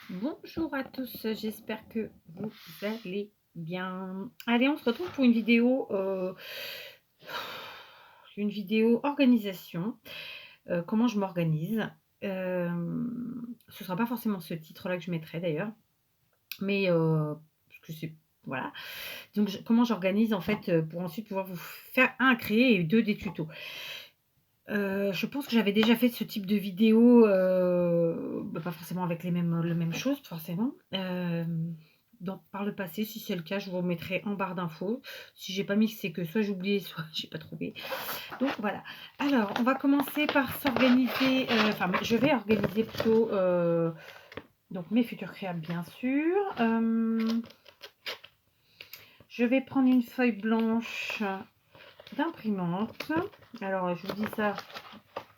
Bonjour à tous, j'espère que vous allez bien. Allez, on se retrouve pour une vidéo organisation, comment je m'organise. Ce sera pas forcément ce titre-là que je mettrai d'ailleurs, mais parce que c'est voilà. Donc comment j'organise en fait, pour ensuite pouvoir vous faire un créer et 2 des tutos. Je pense que j'avais déjà fait ce type de vidéo, pas forcément avec les mêmes choses forcément, donc par le passé. Si c'est le cas, je vous remettrai en barre d'infos. Si j'ai pas mis, c'est que soit j'ai oublié, soit j'ai pas trouvé. Donc voilà. Alors, on va commencer par s'organiser, enfin je vais organiser plutôt, donc mes futurs créables bien sûr. Je vais prendre une feuille blanche d'imprimante. Alors je vous dis ça.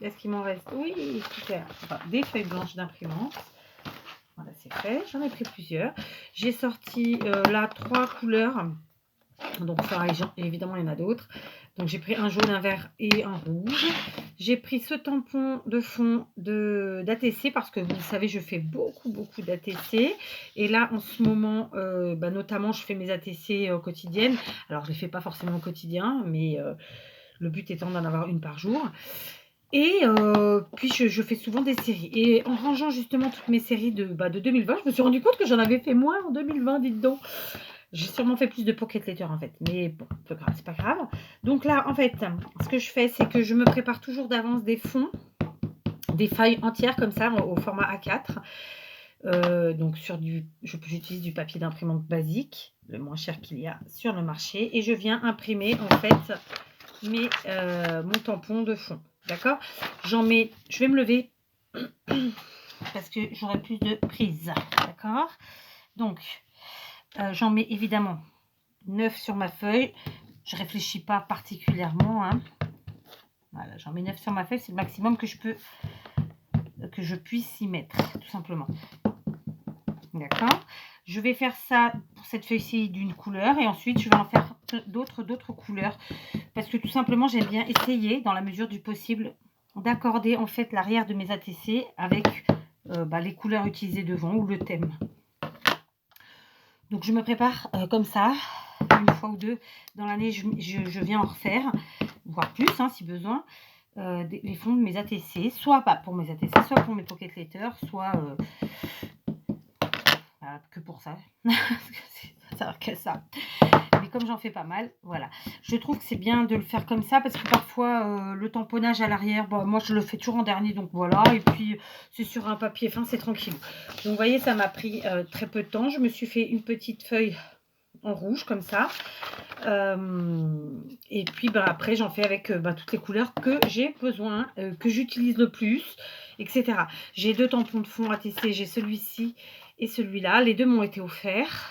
Est-ce qu'il m'en reste? Oui, super. Enfin, des feuilles blanches d'imprimante. Voilà, c'est fait. J'en ai pris plusieurs. J'ai sorti là 3 couleurs. Donc, pareil, évidemment, il y en a d'autres. Donc, j'ai pris un jaune, un vert et un rouge. J'ai pris ce tampon de fond d'ATC parce que vous savez, je fais beaucoup d'ATC. Et là, en ce moment, notamment, je fais mes ATC quotidiennes. Alors, je ne les fais pas forcément au quotidien, mais le but étant d'en avoir une par jour. Et puis je fais souvent des séries. Et en rangeant justement toutes mes séries de 2020, je me suis rendu compte que j'en avais fait moins en 2020, dites donc. J'ai sûrement fait plus de pocket letter en fait, mais bon, c'est pas grave. Donc là, en fait, ce que je fais, c'est que je me prépare toujours d'avance des fonds, des feuilles entières comme ça, au format A4. Donc j'utilise du papier d'imprimante basique, le moins cher qu'il y a sur le marché. Et je viens imprimer en fait mon tampon de fond. D'accord? Je vais me lever parce que j'aurai plus de prise. D'accord? Donc, j'en mets évidemment 9 sur ma feuille. Je réfléchis pas particulièrement. Hein. Voilà, j'en mets 9 sur ma feuille. C'est le maximum que je puisse y mettre, tout simplement. D'accord? Je vais faire ça pour cette feuille-ci d'une couleur et ensuite je vais en faire d'autres couleurs parce que tout simplement j'aime bien essayer dans la mesure du possible d'accorder en fait l'arrière de mes ATC avec les couleurs utilisées devant ou le thème. Donc je me prépare comme ça, une fois ou deux dans l'année, je viens en refaire, voire plus hein, si besoin, les fonds de mes ATC, soit pas pour mes ATC, soit pour mes pocket letters, soit que pour ça, ça que ça. Mais comme j'en fais pas mal, voilà. Je trouve que c'est bien de le faire comme ça parce que parfois le tamponnage à l'arrière, moi je le fais toujours en dernier, donc voilà. Et puis c'est sur un papier fin, c'est tranquille. Donc vous voyez, ça m'a pris très peu de temps. Je me suis fait une petite feuille en rouge comme ça. Et puis après j'en fais avec toutes les couleurs que j'ai besoin, que j'utilise le plus, etc. J'ai 2 tampons de fond ATC, j'ai celui-ci et celui-là. Les deux m'ont été offerts.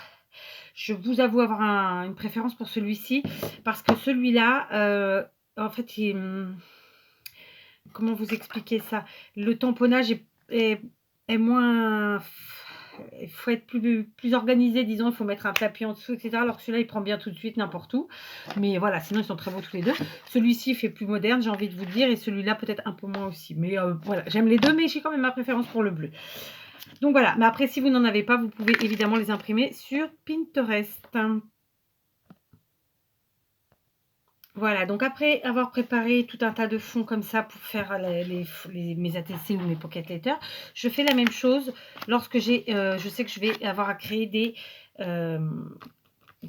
Je vous avoue avoir une préférence pour celui-ci parce que celui-là, en fait, comment vous expliquer ça? Le tamponnage est moins. Il faut être plus organisé, disons. Il faut mettre un tapis en dessous, etc. Alors que celui-là, il prend bien tout de suite n'importe où. Mais voilà, sinon, ils sont très beaux tous les deux. Celui-ci fait plus moderne, j'ai envie de vous dire, et celui-là, peut-être un peu moins aussi. Mais voilà, j'aime les deux, mais j'ai quand même ma préférence pour le bleu. Donc voilà, mais après, si vous n'en avez pas, vous pouvez évidemment les imprimer sur Pinterest. Voilà, donc après avoir préparé tout un tas de fonds comme ça pour faire mes ATC ou mes pocket letters, je fais la même chose lorsque je sais que je vais avoir à créer des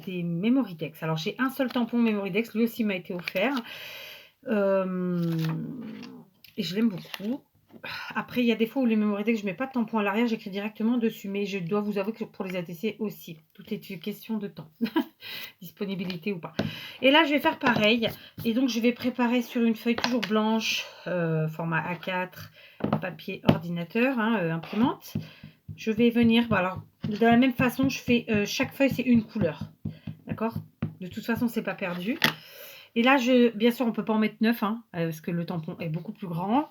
Memory-Dex. Alors j'ai un seul tampon Memory-Dex, lui aussi m'a été offert. Et je l'aime beaucoup. Après, il y a des fois où les Memory-Dex, je ne mets pas de tampon à l'arrière, j'écris directement dessus. Mais je dois vous avouer que pour les ATC aussi, tout est une question de temps. Disponibilité ou pas. Et là, je vais faire pareil. Et donc, je vais préparer sur une feuille toujours blanche, format A4, papier ordinateur, imprimante. Je vais venir, alors, de la même façon, je fais chaque feuille, c'est une couleur. D'accord? De toute façon, c'est pas perdu. Et là, bien sûr, on ne peut pas en mettre 9, parce que le tampon est beaucoup plus grand.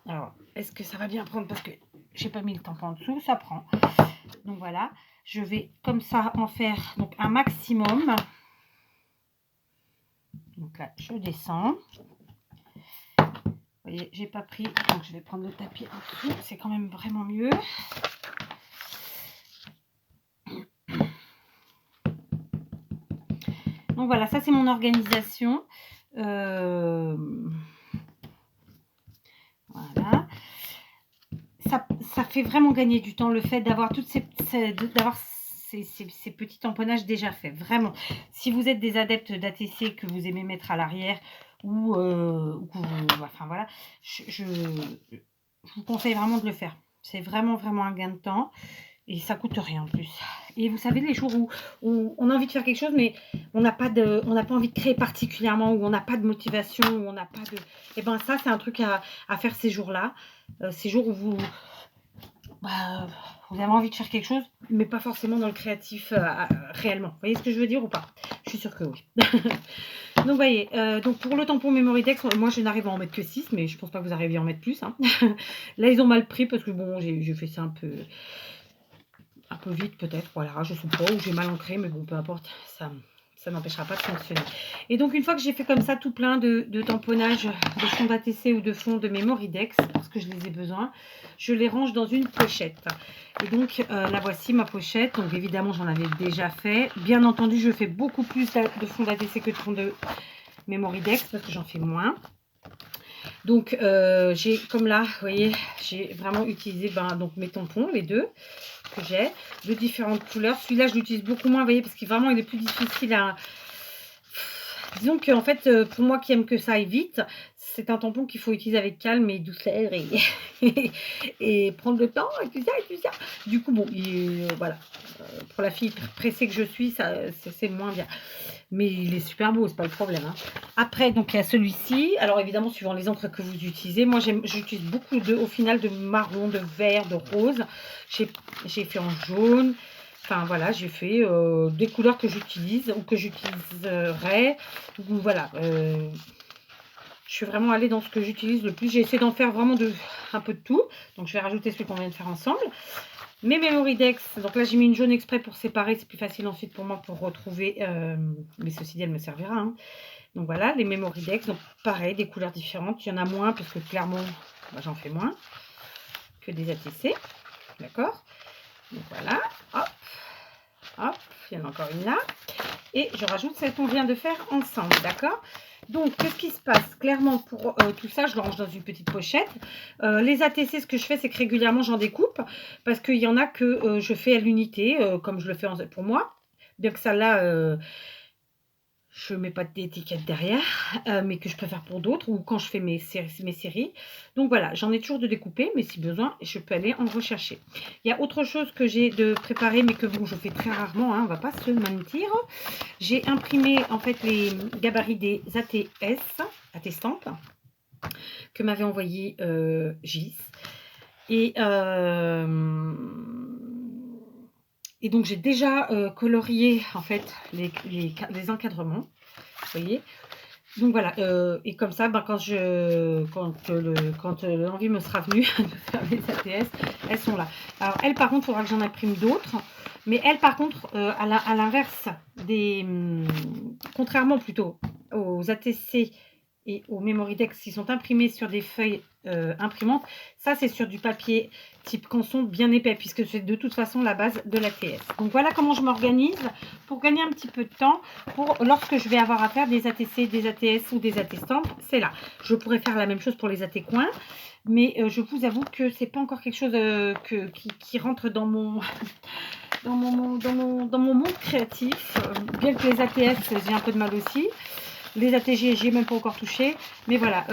Alors, est-ce que ça va bien prendre? Parce que j'ai pas mis le tampon en dessous, ça prend. Donc voilà, je vais comme ça en faire donc un maximum. Donc là, je descends. Vous voyez, j'ai pas pris, donc je vais prendre le tapis en dessous. C'est quand même vraiment mieux. Donc voilà, ça c'est mon organisation. Voilà. Ça fait vraiment gagner du temps le fait d'avoir toutes ces petits tamponnages déjà faits, vraiment. Si vous êtes des adeptes d'ATC que vous aimez mettre à l'arrière ou que enfin voilà, je vous conseille vraiment de le faire. C'est vraiment, vraiment un gain de temps et ça coûte rien en plus. Et vous savez, les jours où on a envie de faire quelque chose, mais on n'a pas envie de créer particulièrement, où on n'a pas de motivation, où on n'a pas de... Et ben ça, c'est un truc à faire ces jours-là. Ces jours où vous avez envie de faire quelque chose, mais pas forcément dans le créatif réellement. Vous voyez ce que je veux dire ou pas? Je suis sûre que oui. Donc, vous voyez, donc pour le tampon Memorydex, moi je n'arrive à en mettre que 6, mais je pense pas que vous arriviez à en mettre plus. Hein. Là, ils ont mal pris parce que bon, j'ai fait ça un peu vite peut-être, voilà, je sais pas, ou j'ai mal ancré, mais bon, peu importe, ça n'empêchera pas de fonctionner. Et donc, une fois que j'ai fait comme ça tout plein de tamponnages de fond d'ATC ou de fond de Memorydex, parce que je les ai besoin, je les range dans une pochette. Et donc, la voici ma pochette. Donc, évidemment, j'en avais déjà fait. Bien entendu, je fais beaucoup plus de fond d'ATC que de fond de Memorydex, parce que j'en fais moins. Donc, j'ai, comme là, vous voyez, j'ai vraiment utilisé donc mes tampons, les deux que j'ai, de différentes couleurs. Celui-là, je l'utilise beaucoup moins, vous voyez, parce qu'il vraiment, il est plus difficile à... Disons qu'en fait, pour moi qui aime que ça aille vite, c'est un tampon qu'il faut utiliser avec calme et douceur et prendre le temps et tout ça et tout ça. Du coup, bon, voilà, pour la fille pressée que je suis, c'est moins bien. Mais il est super beau, c'est pas le problème. Hein. Après, donc il y a celui-ci. Alors évidemment, suivant les encres que vous utilisez, moi j'utilise beaucoup au final de marron, de vert, de rose. J'ai fait en jaune. Enfin voilà, j'ai fait des couleurs que j'utilise ou que j'utiliserai. Voilà, je suis vraiment allée dans ce que j'utilise le plus. J'ai essayé d'en faire vraiment un peu de tout. Donc je vais rajouter celui qu'on vient de faire ensemble. Mes Memorydex, donc là j'ai mis une jaune exprès pour séparer, c'est plus facile ensuite pour moi pour retrouver, mais ceci dit elle me servira. Hein. Donc voilà, les Memorydex, donc pareil, des couleurs différentes. Il y en a moins parce que clairement, j'en fais moins que des ATC, d'accord. Donc voilà, hop, hop, il y en a encore une là. Et je rajoute celle qu'on vient de faire ensemble, d'accord. Donc, qu'est-ce qui se passe? Clairement, pour tout ça, je le range dans une petite pochette. Les ATC, ce que je fais, c'est que régulièrement, j'en découpe. Parce qu'il y en a que je fais à l'unité, comme je le fais pour moi. Bien que celle-là, je ne mets pas d'étiquette derrière, mais que je préfère pour d'autres, ou quand je fais mes séries. Donc voilà, j'en ai toujours de découper, mais si besoin, je peux aller en rechercher. Il y a autre chose que j'ai de préparer, mais que bon, je fais très rarement, hein, on ne va pas se mentir. J'ai imprimé en fait les gabarits des AT Stamp, que m'avait envoyé Gis. Et donc j'ai déjà colorié en fait les encadrements, vous voyez. Donc voilà, et comme ça, quand l'envie me sera venue de faire les ATS, elles sont là. Alors elles par contre, il faudra que j'en imprime d'autres. Mais elles par contre, à l'inverse contrairement plutôt aux ATC et aux Memorydex qui sont imprimés sur des feuilles imprimantes, ça c'est sur du papier type canson bien épais puisque c'est de toute façon la base de l'ATS. Donc voilà comment je m'organise pour gagner un petit peu de temps pour lorsque je vais avoir à faire des ATC, des ATS ou des AT Stamp, c'est là. Je pourrais faire la même chose pour les AT coins, mais je vous avoue que c'est pas encore quelque chose qui rentre dans mon dans mon monde créatif, bien que les ATS, j'ai un peu de mal aussi. Les ATG, j'ai même pas encore touché. Mais voilà,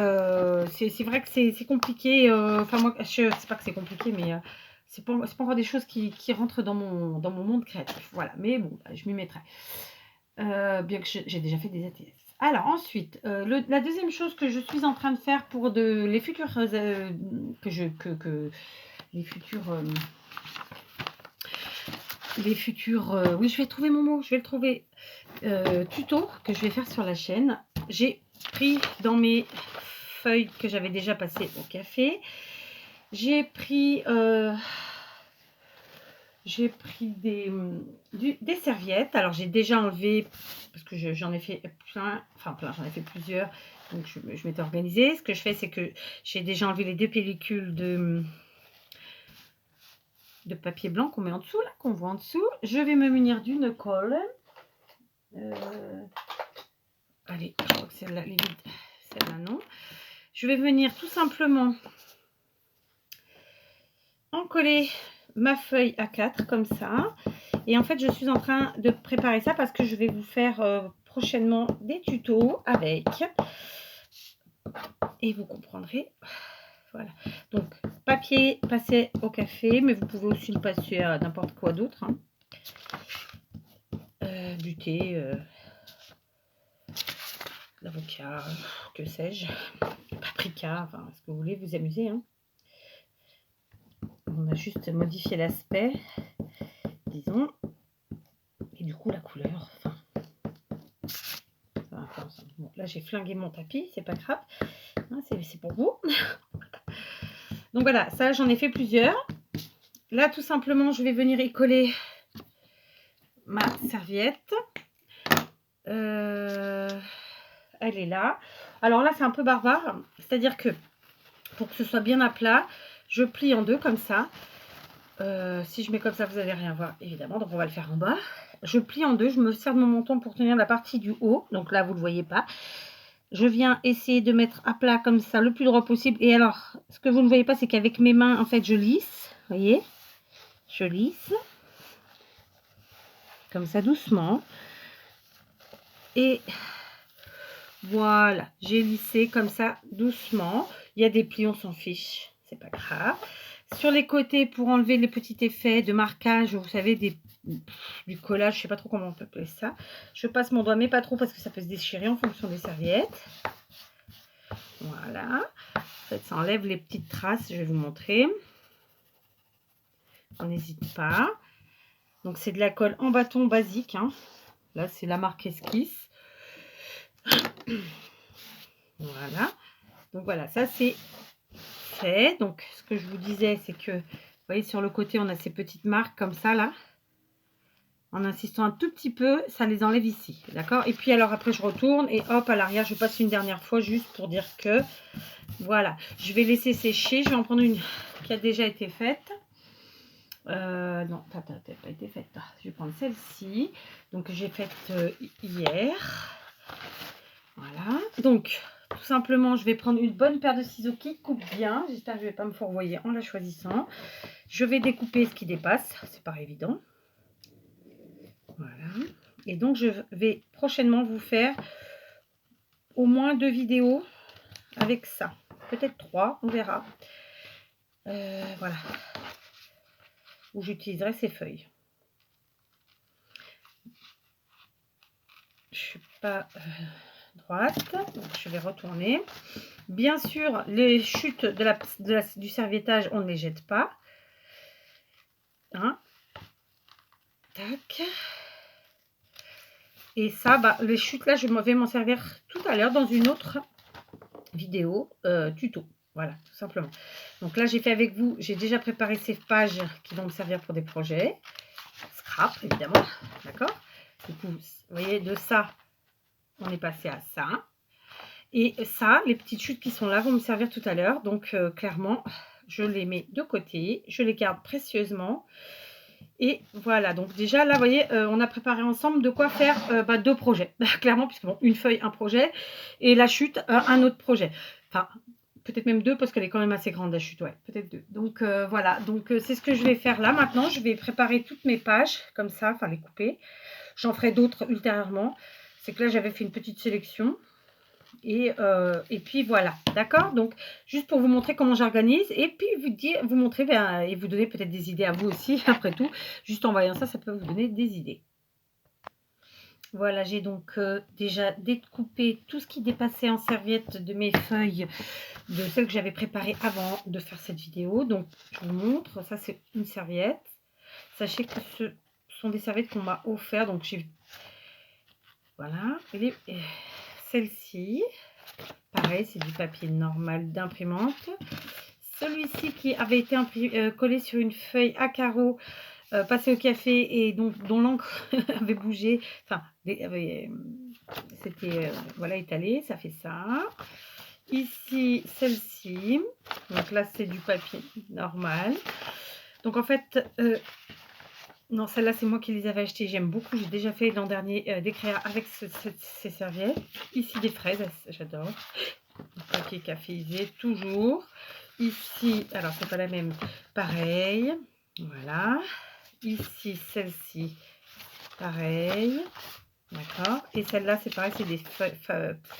c'est vrai que c'est compliqué. Enfin, moi, je sais pas que c'est compliqué, mais c'est pas encore des choses qui rentrent dans mon monde créatif. Voilà, mais bon, je m'y mettrai. Bien que j'ai déjà fait des ATS. Alors ensuite, la deuxième chose que je suis en train de faire pour les futurs oui, je vais trouver mon mot, je vais le trouver, tuto que je vais faire sur la chaîne. J'ai pris dans mes feuilles que j'avais déjà passées au café, j'ai pris des serviettes. Alors j'ai déjà enlevé, parce que j'en ai fait plein, j'en ai fait plusieurs, donc je m'étais organisée. Ce que je fais, c'est que j'ai déjà enlevé les 2 pellicules de papier blanc qu'on met en dessous, là, qu'on voit en dessous. Je vais me munir d'une colle. Allez, je crois que celle-là, elle est vide. Celle-là, non. Je vais venir tout simplement encoller ma feuille A4 comme ça. Et en fait, je suis en train de préparer ça parce que je vais vous faire prochainement des tutos avec. Et vous comprendrez. Voilà. Donc, papier passé au café, mais vous pouvez aussi le passer à n'importe quoi d'autre. Hein. Du thé, l'avocat, que sais-je, paprika, enfin, ce que vous voulez, vous amuser. Hein. On a juste modifié l'aspect, disons, et du coup la couleur. Enfin, bon, là j'ai flingué mon tapis, c'est pas grave, hein, c'est pour vous. Donc voilà, ça j'en ai fait plusieurs. Là tout simplement je vais venir y coller ma serviette. Elle est là. Alors là c'est un peu barbare, c'est-à-dire que pour que ce soit bien à plat, je plie en deux comme ça. Si je mets comme ça, vous n'allez rien voir, évidemment. Donc, on va le faire en bas. Je plie en deux. Je me sers de mon menton pour tenir la partie du haut. Donc là, vous ne le voyez pas. Je viens essayer de mettre à plat comme ça, le plus droit possible. Et alors, ce que vous ne voyez pas, c'est qu'avec mes mains, en fait, je lisse. Vous voyez? Je lisse. Comme ça, doucement. Et voilà. J'ai lissé comme ça, doucement. Il y a des plis, on s'en fiche. C'est pas grave. Sur les côtés, pour enlever les petits effets de marquage, vous savez, du collage, je sais pas trop comment on peut appeler ça. Je passe mon doigt, mais pas trop parce que ça peut se déchirer en fonction des serviettes. Voilà. En fait, ça enlève les petites traces, je vais vous montrer. On n'hésite pas. Donc, c'est de la colle en bâton basique. Hein. Là, c'est la marque Esquisse. Voilà. Donc, voilà, ça, c'est fait. Donc, ce que je vous disais, c'est que, vous voyez, sur le côté, on a ces petites marques comme ça, là. En insistant un tout petit peu, ça les enlève ici, d'accord? Et puis alors après je retourne et hop à l'arrière je passe une dernière fois juste pour dire que voilà, je vais laisser sécher. Je vais en prendre une qui a déjà été faite. Non, ça n'a pas été faite. Je vais prendre celle-ci, donc j'ai faite hier. Voilà, donc tout simplement je vais prendre une bonne paire de ciseaux qui coupe bien. J'espère que je ne vais pas me fourvoyer en la choisissant. Je vais découper ce qui dépasse, c'est pas évident. Voilà. Et donc, je vais prochainement vous faire au moins 2 vidéos avec ça. Peut-être 3, on verra. Voilà. Où j'utiliserai ces feuilles. Je ne suis pas droite. Donc, je vais retourner. Bien sûr, les chutes du serviettage, on ne les jette pas. Hein. Tac. Et ça, bah, les chutes là, je vais m'en servir tout à l'heure dans une autre vidéo tuto. Voilà, tout simplement. Donc là, j'ai fait avec vous, j'ai déjà préparé ces pages qui vont me servir pour des projets. Scrap, évidemment. D'accord? Du coup, vous voyez, de ça, on est passé à ça. Et ça, les petites chutes qui sont là vont me servir tout à l'heure. Donc, clairement, je les mets de côté. Je les garde précieusement. Et voilà, donc déjà là, vous voyez, on a préparé ensemble de quoi faire 2 projets. Clairement, puisque bon, une feuille, un projet, et la chute, un autre projet. Enfin, peut-être même 2, parce qu'elle est quand même assez grande, la chute, ouais, peut-être 2. Donc voilà, donc c'est ce que je vais faire là maintenant. Je vais préparer toutes mes pages, comme ça, enfin les couper. J'en ferai d'autres ultérieurement. C'est que là, j'avais fait une petite sélection. Et puis voilà, d'accord? Donc, juste pour vous montrer comment j'organise et puis vous montrer et vous donner peut-être des idées à vous aussi, après tout. Juste en voyant ça, ça peut vous donner des idées. Voilà, j'ai donc déjà découpé tout ce qui dépassait en serviette de mes feuilles, de celles que j'avais préparées avant de faire cette vidéo. Donc, je vous montre, ça c'est une serviette. Sachez que ce sont des serviettes qu'on m'a offert, donc j'ai... Voilà, celle-ci... Pareil, c'est du papier normal d'imprimante. Celui-ci qui avait été collé sur une feuille à carreaux, passé au café et dont l'encre avait bougé. Enfin, c'était voilà, étalé, ça fait ça. Ici, celle-ci. Donc là, c'est du papier normal. Donc en fait, Non, celles-là, c'est moi qui les avais achetées. J'aime beaucoup. J'ai déjà fait l'an dernier des créas avec ces serviettes. Ici, des fraises. J'adore. Papier caféisé, toujours. Ici, alors, c'est pas la même. Pareil. Voilà. Ici, celle-ci. Pareil. D'accord. Et celle-là, c'est pareil. C'est des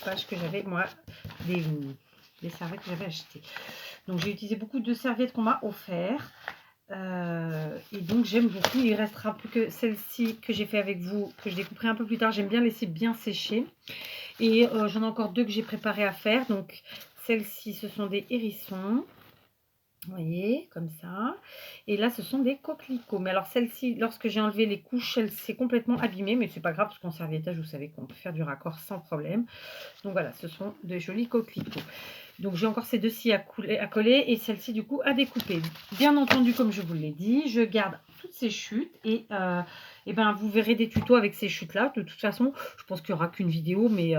pages que j'avais, moi. Des serviettes que j'avais achetées. Donc, j'ai utilisé beaucoup de serviettes qu'on m'a offert. Et donc j'aime beaucoup. Il restera plus que celle-ci que j'ai fait avec vous, que je découperai un peu plus tard. J'aime bien laisser bien sécher. Et j'en ai encore deux que j'ai préparé à faire. Donc celles-ci, ce sont des hérissons. Vous voyez, comme ça. Et là, ce sont des coquelicots. Mais alors celle-ci, lorsque j'ai enlevé les couches, elle s'est complètement abîmée. Mais c'est pas grave, parce qu'en serviettage, vous savez qu'on peut faire du raccord sans problème. Donc voilà, ce sont de jolis coquelicots. Donc j'ai encore ces deux-ci à coller et celle-ci du coup à découper. Bien entendu, comme je vous l'ai dit, je garde toutes ces chutes et ben, vous verrez des tutos avec ces chutes-là. De toute façon, je pense qu'il n'y aura qu'une vidéo, mais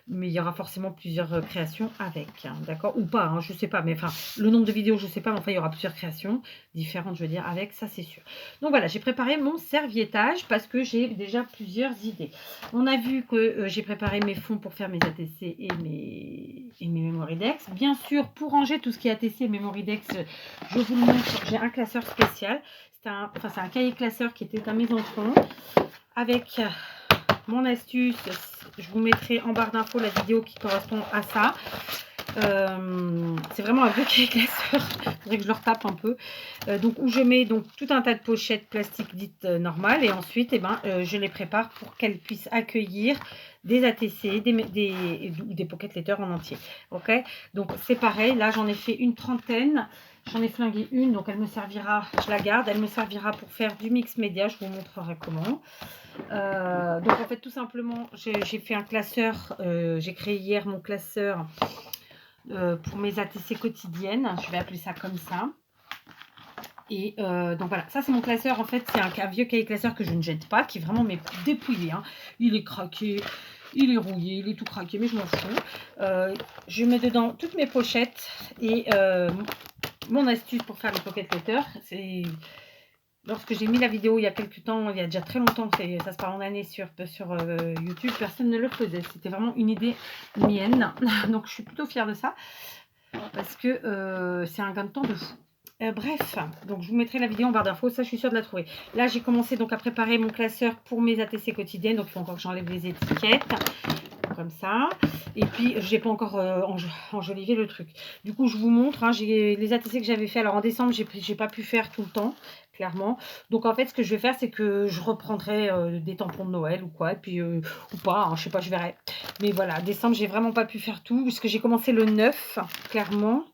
il y aura forcément plusieurs créations avec, hein, d'accord? Ou pas, hein, je ne sais pas, mais enfin, le nombre de vidéos, je ne sais pas, mais enfin, il y aura plusieurs créations différentes, je veux dire, avec, ça c'est sûr. Donc voilà, j'ai préparé mon serviettage parce que j'ai déjà plusieurs idées. On a vu que j'ai préparé mes fonds pour faire mes ATC et mes Memoridex. Bien sûr, pour ranger tout ce qui est ATC et Memoridex, je vous le montre, j'ai un classeur spécial. C'est un cahier classeur qui était à mes enfants. Avec mon astuce, je vous mettrai en barre d'infos la vidéo qui correspond à ça. C'est vraiment un vieux cahier classeur. Il faudrait que je le retape un peu. Donc où je mets donc tout un tas de pochettes plastiques dites normales et ensuite je les prépare pour qu'elles puissent accueillir des ATC, des pocket letters en entier. Ok, donc c'est pareil. Là j'en ai fait une trentaine. J'en ai flingué une, donc elle me servira, je la garde, elle me servira pour faire du mix média, je vous montrerai comment. Donc en fait tout simplement, j'ai fait un classeur, j'ai créé hier mon classeur pour mes ATC quotidiennes, je vais appeler ça comme ça. Et donc voilà, ça c'est mon classeur, en fait c'est un vieux cahier classeur que je ne jette pas, qui est vraiment dépouillé, hein. Il est craqué, il est rouillé, il est tout craqué, mais je m'en fous. Je mets dedans toutes mes pochettes et mon astuce pour faire les pocket letters, c'est lorsque j'ai mis la vidéo il y a quelques temps, il y a déjà très longtemps, ça se part en année sur YouTube, personne ne le faisait. C'était vraiment une idée mienne, donc je suis plutôt fière de ça parce que c'est un gain de temps de fou. Bref, donc je vous mettrai la vidéo en barre d'infos, ça je suis sûre de la trouver. Là j'ai commencé donc à préparer mon classeur pour mes ATC quotidiennes, donc il faut encore que j'enlève les étiquettes, comme ça. Et puis je n'ai pas encore enjolivé le truc. Du coup je vous montre, hein, j'ai les ATC que j'avais fait. Alors en décembre j'ai pas pu faire tout le temps, clairement. Donc en fait ce que je vais faire c'est que je reprendrai des tampons de Noël ou quoi, et puis ou pas, hein, je sais pas, je verrai. Mais voilà, décembre j'ai vraiment pas pu faire tout, puisque j'ai commencé le 9, clairement.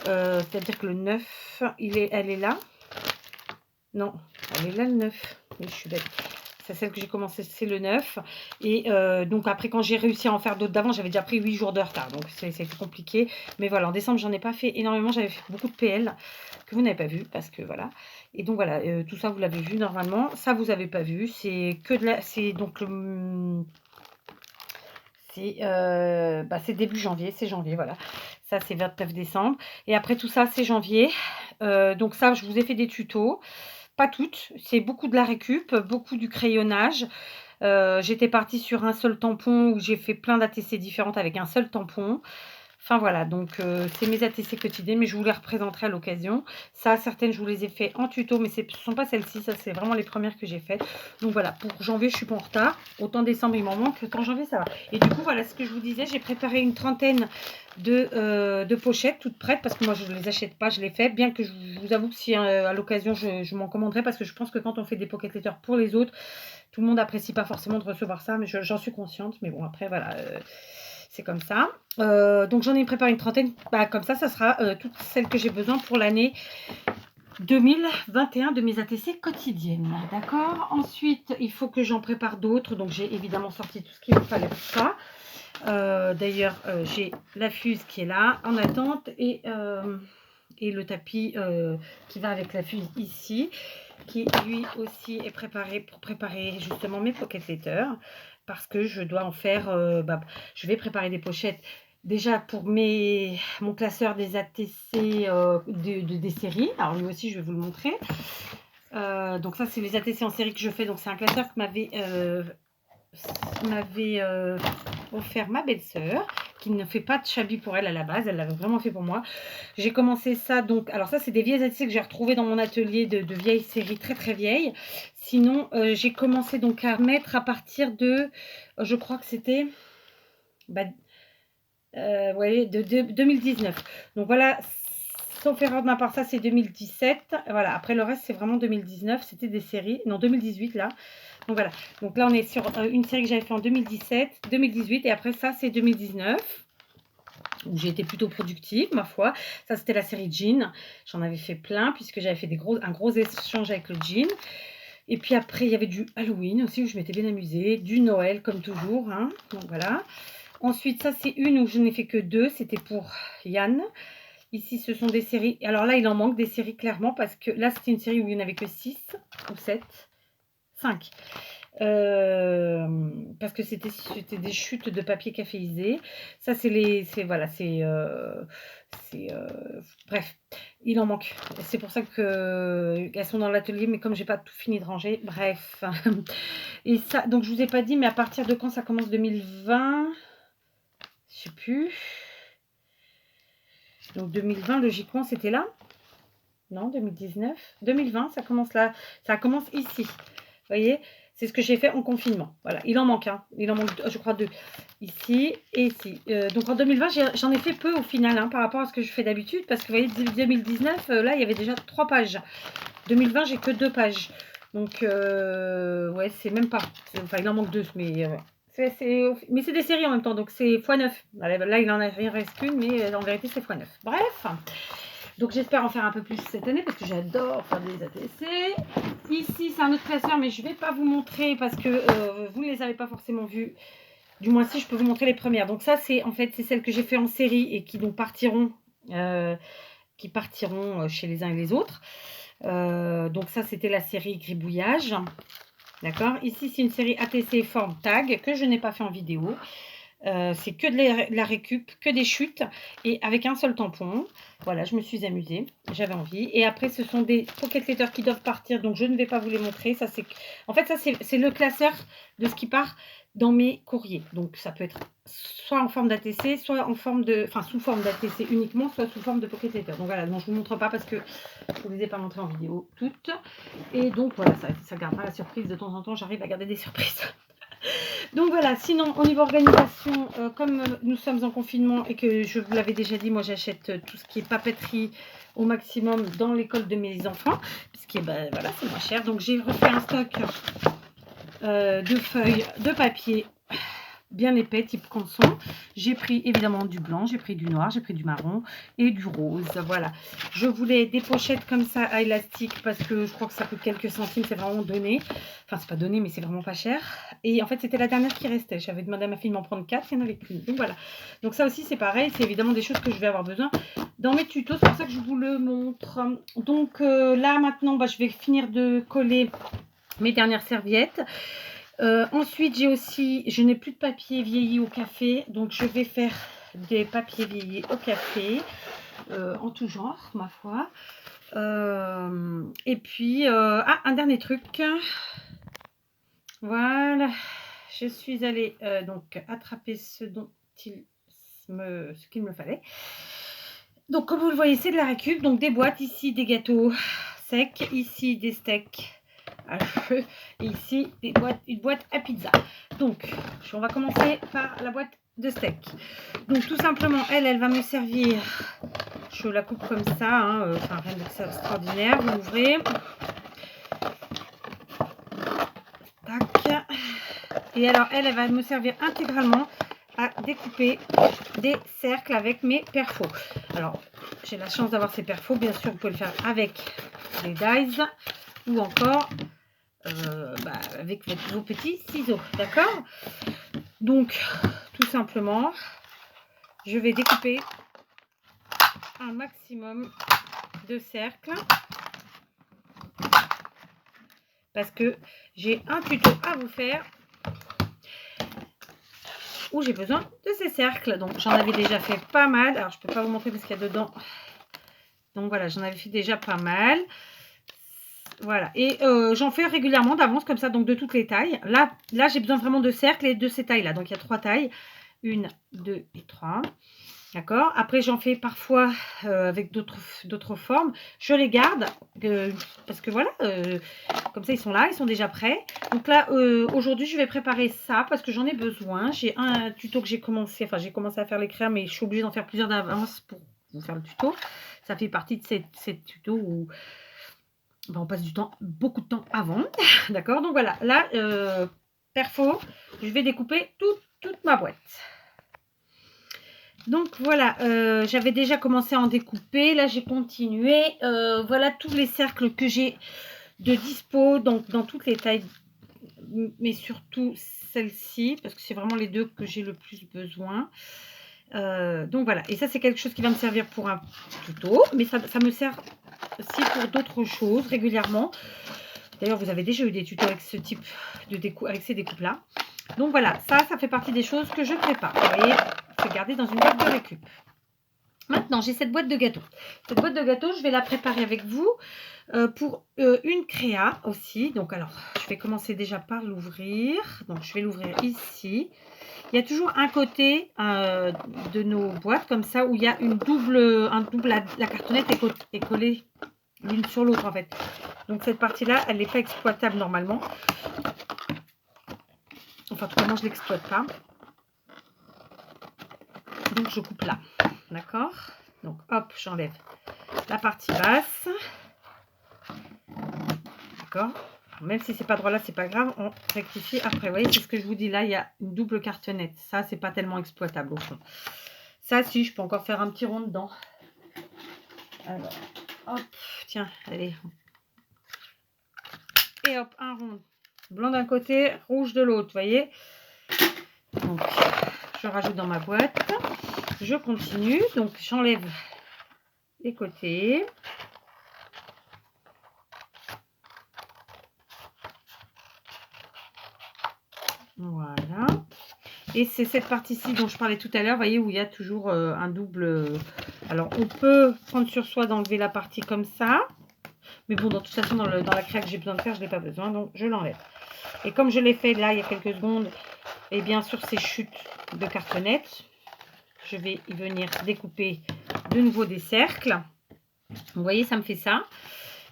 C'est-à-dire que le 9, elle est là. Non, elle est là le 9. Oui, je suis bête. C'est celle que j'ai commencé, c'est le 9. Et donc après, quand j'ai réussi à en faire d'autres d'avant, j'avais déjà pris 8 jours de retard. Donc c'était compliqué. Mais voilà, en décembre, j'en ai pas fait énormément. J'avais fait beaucoup de PL que vous n'avez pas vu parce que voilà. Et donc voilà, tout ça, vous l'avez vu normalement. Ça, vous n'avez pas vu. C'est que de la... C'est donc le... C'est début janvier, c'est janvier, voilà. Ça, c'est 29 décembre. Et après tout ça, c'est janvier. Donc ça, je vous ai fait des tutos. Pas toutes, c'est beaucoup de la récup, beaucoup du crayonnage. J'étais partie sur un seul tampon où j'ai fait plein d'ATC différentes avec un seul tampon. Enfin voilà, donc c'est mes ATC quotidiennes, mais je vous les représenterai à l'occasion. Ça, certaines, je vous les ai fait en tuto, mais ce ne sont pas celles-ci. Ça, c'est vraiment les premières que j'ai faites. Donc voilà, pour janvier, je suis pas en retard. Autant décembre, il m'en manque. Autant janvier, ça va. Et du coup, voilà ce que je vous disais. J'ai préparé une trentaine de pochettes toutes prêtes, parce que moi, je ne les achète pas, je les fais. Bien que je vous avoue que si à l'occasion, je m'en commanderai, parce que je pense que quand on fait des pocket letters pour les autres, tout le monde n'apprécie pas forcément de recevoir ça, mais j'en suis consciente. Mais bon, après, voilà... c'est comme ça. Donc j'en ai préparé une trentaine. Comme ça sera toutes celles que j'ai besoin pour l'année 2021 de mes ATC quotidiennes. D'accord. Ensuite, il faut que j'en prépare d'autres. Donc j'ai évidemment sorti tout ce qu'il me fallait pour ça. D'ailleurs, j'ai la fuse qui est là en attente et le tapis qui va avec la fuse ici, qui lui aussi est préparé pour préparer justement mes pocket letters, parce que je dois en faire, je vais préparer des pochettes déjà pour mon classeur des ATC des séries. Alors lui aussi je vais vous le montrer. Donc ça, c'est les ATC en série que je fais. Donc c'est un classeur que m'avait offert ma belle-sœur, qui ne fait pas de chablis pour elle à la base. Elle l'avait vraiment fait pour moi. J'ai commencé ça, donc, alors ça, c'est des vieilles ATC que j'ai retrouvées dans mon atelier de vieilles séries très très vieilles. Sinon, j'ai commencé donc à mettre à partir de, je crois que c'était, ouais, de 2019. Donc voilà, sauf erreur de ma part, ça c'est 2017. Voilà, après le reste c'est vraiment 2019. C'était des séries, non 2018 là. Donc voilà, donc là on est sur une série que j'avais fait en 2017, 2018 et après ça c'est 2019. Où j'ai été plutôt productive, ma foi. Ça, c'était la série Jean. J'en avais fait plein, puisque j'avais fait un gros échange avec le jean. Et puis après, il y avait du Halloween aussi, où je m'étais bien amusée. Du Noël, comme toujours. Hein. Donc voilà. Ensuite, ça, c'est une où je n'ai fait que 2. C'était pour Yann. Ici, ce sont des séries. Alors là, il en manque des séries, clairement, parce que là, c'était une série où il n'y en avait que 6 ou 7. 5. Parce que c'était des chutes de papier caféisé. Ça, voilà, bref, il en manque. C'est pour ça qu'elles sont dans l'atelier, mais comme j'ai pas tout fini de ranger, bref. Et ça, donc je vous ai pas dit, mais à partir de quand ça commence 2020? Je sais plus. Donc 2020, logiquement, c'était là. Non, 2019. 2020, ça commence là. Ça commence ici. Vous voyez, c'est ce que j'ai fait en confinement. Voilà, il en manque, hein. Il en manque, je crois, 2. Ici et ici. Donc en 2020, j'en ai fait peu au final, hein, par rapport à ce que je fais d'habitude. Parce que vous voyez, 2019, là, il y avait déjà 3 pages. 2020, j'ai que 2 pages. Donc, ouais, c'est même pas. Enfin, il en manque 2, mais... mais c'est des séries en même temps, donc c'est x9. Là, il en reste qu'une, mais en vérité, c'est x9. Bref. Donc j'espère en faire un peu plus cette année parce que j'adore faire des ATC. Ici c'est un autre classeur mais je ne vais pas vous montrer parce que vous ne les avez pas forcément vues. Du moins si, je peux vous montrer les premières. Donc ça c'est en fait c'est celles que j'ai fait en série et qui donc partiront chez les uns et les autres. Donc ça c'était la série Gribouillage. D'accord. Ici c'est une série ATC forme tag que je n'ai pas fait en vidéo. C'est que de la récup, que des chutes et avec un seul tampon. Voilà, je me suis amusée, j'avais envie. Et après, ce sont des pocket letters qui doivent partir, donc je ne vais pas vous les montrer. Ça, en fait, ça, c'est le classeur de ce qui part dans mes courriers. Donc, ça peut être soit en forme d'ATC, soit en forme sous forme d'ATC uniquement, soit sous forme de pocket letter. Donc voilà, donc je ne vous montre pas parce que je ne vous les ai pas montrées en vidéo toutes. Et donc voilà, ça gardera la surprise. De temps en temps, j'arrive à garder des surprises. Donc voilà, sinon au niveau organisation, comme nous sommes en confinement et que je vous l'avais déjà dit, moi j'achète tout ce qui est papeterie au maximum dans l'école de mes enfants, puisque voilà, c'est moins cher. Donc j'ai refait un stock de feuilles de papier bien épais, type canson. J'ai pris évidemment du blanc, j'ai pris du noir, j'ai pris du marron et du rose. Voilà. Je voulais des pochettes comme ça à élastique parce que je crois que ça coûte quelques centimes, c'est vraiment donné. Enfin, c'est pas donné, mais c'est vraiment pas cher. Et en fait, c'était la dernière qui restait. J'avais demandé à ma fille de m'en prendre 4, il n'y en avait qu'une. Donc voilà. Donc ça aussi, c'est pareil. C'est évidemment des choses que je vais avoir besoin dans mes tutos. C'est pour ça que je vous le montre. Donc là, maintenant, je vais finir de coller mes dernières serviettes. Ensuite, je n'ai plus de papier vieilli au café, donc je vais faire des papiers vieillis au café, en tout genre, ma foi. Et puis, un dernier truc. Voilà, je suis allée donc attraper ce qu'il me fallait. Donc, comme vous le voyez, c'est de la récup, donc des boîtes, ici des gâteaux secs, ici des steaks à feu et ici une boîte à pizza. Donc on va commencer par la boîte de steak. Donc tout simplement elle va me servir, je la coupe comme ça, hein, enfin rien d'extraordinaire. Vous l'ouvrez, tac, et alors elle va me servir intégralement à découper des cercles avec mes perfos. Alors j'ai la chance d'avoir ces perfos, bien sûr vous pouvez le faire avec des dies ou encore avec vos petits ciseaux, d'accord? Donc tout simplement je vais découper un maximum de cercles parce que j'ai un tuto à vous faire où j'ai besoin de ces cercles. Donc j'en avais déjà fait pas mal, alors je peux pas vous montrer parce qu'il y a dedans, donc voilà, j'en avais fait déjà pas mal. Voilà, et j'en fais régulièrement d'avance comme ça, donc de toutes les tailles. Là j'ai besoin vraiment de cercles et de ces tailles-là. Donc il y a 3 tailles, 1, 2 et 3. D'accord. Après j'en fais parfois avec d'autres formes. Je les garde parce que voilà, comme ça ils sont là, ils sont déjà prêts. Donc là aujourd'hui je vais préparer ça parce que j'en ai besoin. J'ai un tuto que j'ai commencé à faire les crèmes, mais je suis obligée d'en faire plusieurs d'avance pour vous faire le tuto. Ça fait partie de ces tutos où on passe du temps, beaucoup de temps avant. D'accord. Donc voilà, là perfo, je vais découper toute ma boîte. Donc voilà, j'avais déjà commencé à en découper. Là j'ai continué. Voilà tous les cercles que j'ai de dispo, donc dans toutes les tailles, mais surtout celle-ci parce que c'est vraiment les deux que j'ai le plus besoin. Donc voilà, et ça c'est quelque chose qui va me servir pour un tuto, mais ça me sert aussi pour d'autres choses régulièrement. D'ailleurs vous avez déjà eu des tutos avec ce type de découpe, avec ces découpes là. Donc voilà, ça fait partie des choses que je prépare. Vous voyez, c'est gardé dans une boîte de récup. Maintenant j'ai cette boîte de gâteau. Cette boîte de gâteau je vais la préparer avec vous pour une créa aussi. Donc alors je vais commencer déjà par l'ouvrir. Donc je vais l'ouvrir ici. Il y a toujours un côté de nos boîtes comme ça où il y a la cartonnette est collée l'une sur l'autre en fait. Donc cette partie là elle n'est pas exploitable normalement. Enfin en tout cas moi je l'exploite pas. Donc je coupe là. D'accord. Donc hop, j'enlève la partie basse. D'accord. Même si c'est pas droit là, c'est pas grave, on rectifie après. Vous voyez, c'est ce que je vous dis là, il y a une double cartonnette. Ça, c'est pas tellement exploitable au fond. Ça, si, je peux encore faire un petit rond dedans. Alors, hop, tiens, allez. Et hop, un rond. Blanc d'un côté, rouge de l'autre, vous voyez. Donc, je rajoute dans ma boîte. Je continue. Donc, j'enlève les côtés. Voilà. Et c'est cette partie-ci dont je parlais tout à l'heure, vous voyez, où il y a toujours un double... Alors, on peut prendre sur soi d'enlever la partie comme ça. Mais bon, de toute façon, dans la créa que j'ai besoin de faire, je n'ai pas besoin, donc je l'enlève. Et comme je l'ai fait là, il y a quelques secondes, et bien sur ces chutes de cartonnette, je vais y venir découper de nouveau des cercles. Vous voyez, ça me fait ça.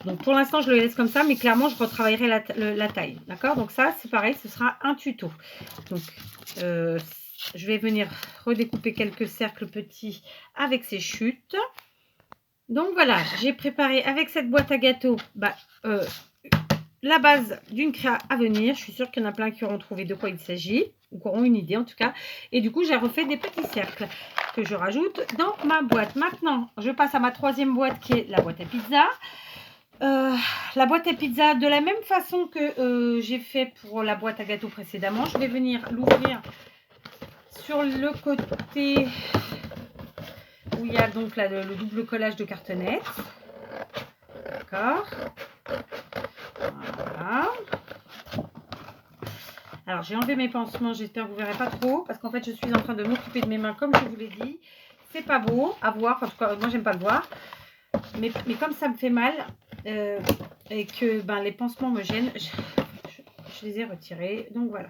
Donc, pour l'instant, je le laisse comme ça, mais clairement, je retravaillerai la taille. D'accord? Donc, ça, c'est pareil, ce sera un tuto. Donc, je vais venir redécouper quelques cercles petits avec ces chutes. Donc, voilà, j'ai préparé avec cette boîte à gâteaux la base d'une créa à venir. Je suis sûre qu'il y en a plein qui auront trouvé de quoi il s'agit, ou qui auront une idée en tout cas. Et du coup, j'ai refait des petits cercles que je rajoute dans ma boîte. Maintenant, je passe à ma troisième boîte qui est la boîte à pizza. La boîte à pizza, de la même façon que j'ai fait pour la boîte à gâteau précédemment, je vais venir l'ouvrir sur le côté où il y a donc là, le double collage de cartonnette. D'accord. Voilà. Alors j'ai enlevé mes pansements, j'espère que vous ne verrez pas trop, parce qu'en fait je suis en train de m'occuper de mes mains comme je vous l'ai dit. C'est pas beau à voir, en tout cas moi j'aime pas le voir. Mais comme ça me fait mal et que les pansements me gênent, je les ai retirés. Donc voilà.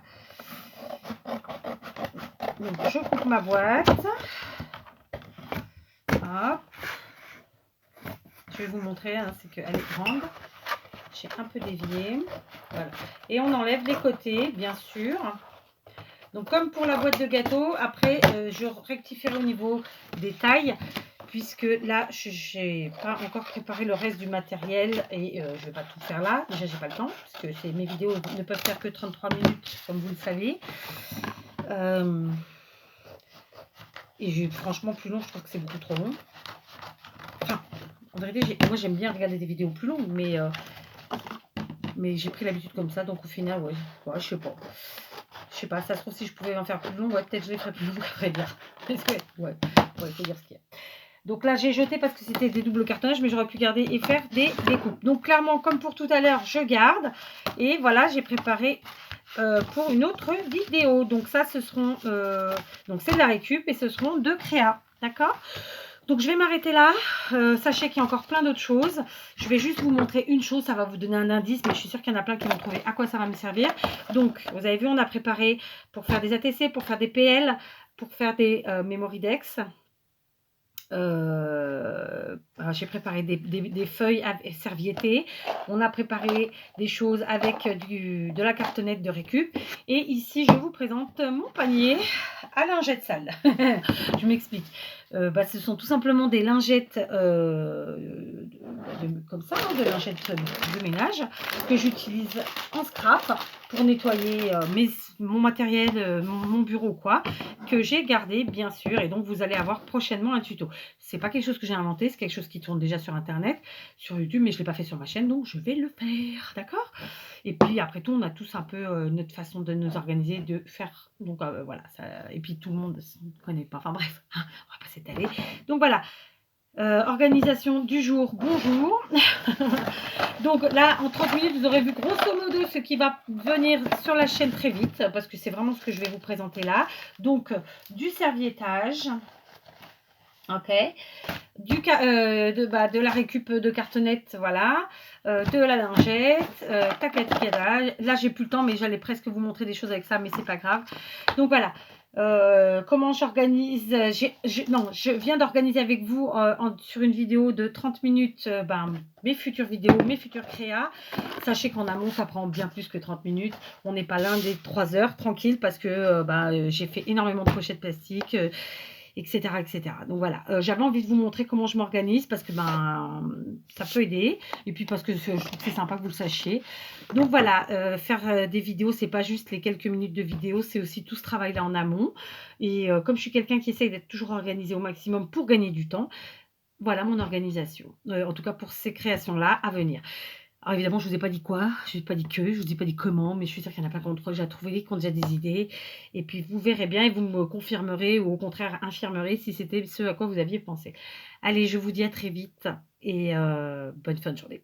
Donc je coupe ma boîte. Hop. Je vais vous montrer, hein, c'est qu'elle est grande. J'ai un peu dévié. Voilà. Et on enlève les côtés, bien sûr. Donc comme pour la boîte de gâteau, après je rectifierai au niveau des tailles. Puisque là, je n'ai pas encore préparé le reste du matériel et je ne vais pas tout faire là. Déjà, j'ai pas le temps parce que mes vidéos ne peuvent faire que 33 minutes, comme vous le savez. Et franchement, plus long, je trouve que c'est beaucoup trop long. Enfin, en vérité, moi, j'aime bien regarder des vidéos plus longues, mais j'ai pris l'habitude comme ça. Donc, au final, ouais, je sais pas. Je sais pas, ça se trouve, si je pouvais en faire plus long, ouais, peut-être je les ferais plus long après bien. Ouais, il faut dire ce qu'il y a. Donc là, j'ai jeté parce que c'était des doubles cartonnages, mais j'aurais pu garder et faire des découpes. Donc clairement, comme pour tout à l'heure, je garde. Et voilà, j'ai préparé pour une autre vidéo. Donc ça, ce seront... donc c'est de la récup et ce seront 2 créas. D'accord? Donc je vais m'arrêter là. Sachez qu'il y a encore plein d'autres choses. Je vais juste vous montrer une chose, ça va vous donner un indice, mais je suis sûre qu'il y en a plein qui vont trouver à quoi ça va me servir. Donc vous avez vu, on a préparé pour faire des ATC, pour faire des PL, pour faire des Memorydex. J'ai préparé des feuilles serviettées. On a préparé des choses avec de la cartonnette de récup. Et ici, je vous présente mon panier à lingettes sales. Je m'explique. Ce sont tout simplement des lingettes comme ça, hein, de lingettes de ménage que j'utilise en scrap pour nettoyer mon matériel, mon bureau, quoi, que j'ai gardé, bien sûr. Et donc, vous allez avoir prochainement un tuto. C'est pas quelque chose que j'ai inventé, c'est quelque chose qui tourne déjà sur Internet, sur YouTube, mais je ne l'ai pas fait sur ma chaîne, donc je vais le faire, d'accord? Et puis, après tout, on a tous un peu notre façon de nous organiser, de faire. Donc, voilà. Ça, et puis, tout le monde ne connaît pas. Enfin, bref, hein, on va pas s'étaler. Donc, voilà. Organisation du jour, bonjour. Donc là, en 30 minutes, vous aurez vu grosso modo ce qui va venir sur la chaîne très vite, parce que c'est vraiment ce que je vais vous présenter là. Donc, du serviettage, ok, de la récup de cartonnette, voilà, de la lingette, tacaticada. Là, j'ai plus le temps, mais j'allais presque vous montrer des choses avec ça, mais c'est pas grave. Donc voilà. Comment j'organise, je viens d'organiser avec vous sur une vidéo de 30 minutes mes futures vidéos, mes futures créas. Sachez qu'en amont ça prend bien plus que 30 minutes, on n'est pas l'un des 3 heures tranquille parce que j'ai fait énormément de pochettes plastiques, etc., etc. Donc voilà, j'avais envie de vous montrer comment je m'organise parce que ça peut aider et puis parce que je trouve que c'est sympa que vous le sachiez. Donc voilà, faire des vidéos, c'est pas juste les quelques minutes de vidéo, c'est aussi tout ce travail-là en amont. Et comme je suis quelqu'un qui essaye d'être toujours organisé au maximum pour gagner du temps, voilà mon organisation. En tout cas pour ces créations-là à venir. Alors évidemment, je ne vous ai pas dit quoi, je ne vous ai pas dit que, je ne vous ai pas dit comment, mais je suis sûre qu'il y en a plein qui ont déjà trouvé, qui ont déjà des idées. Et puis vous verrez bien et vous me confirmerez ou au contraire infirmerez si c'était ce à quoi vous aviez pensé. Allez, je vous dis à très vite et bonne fin de journée.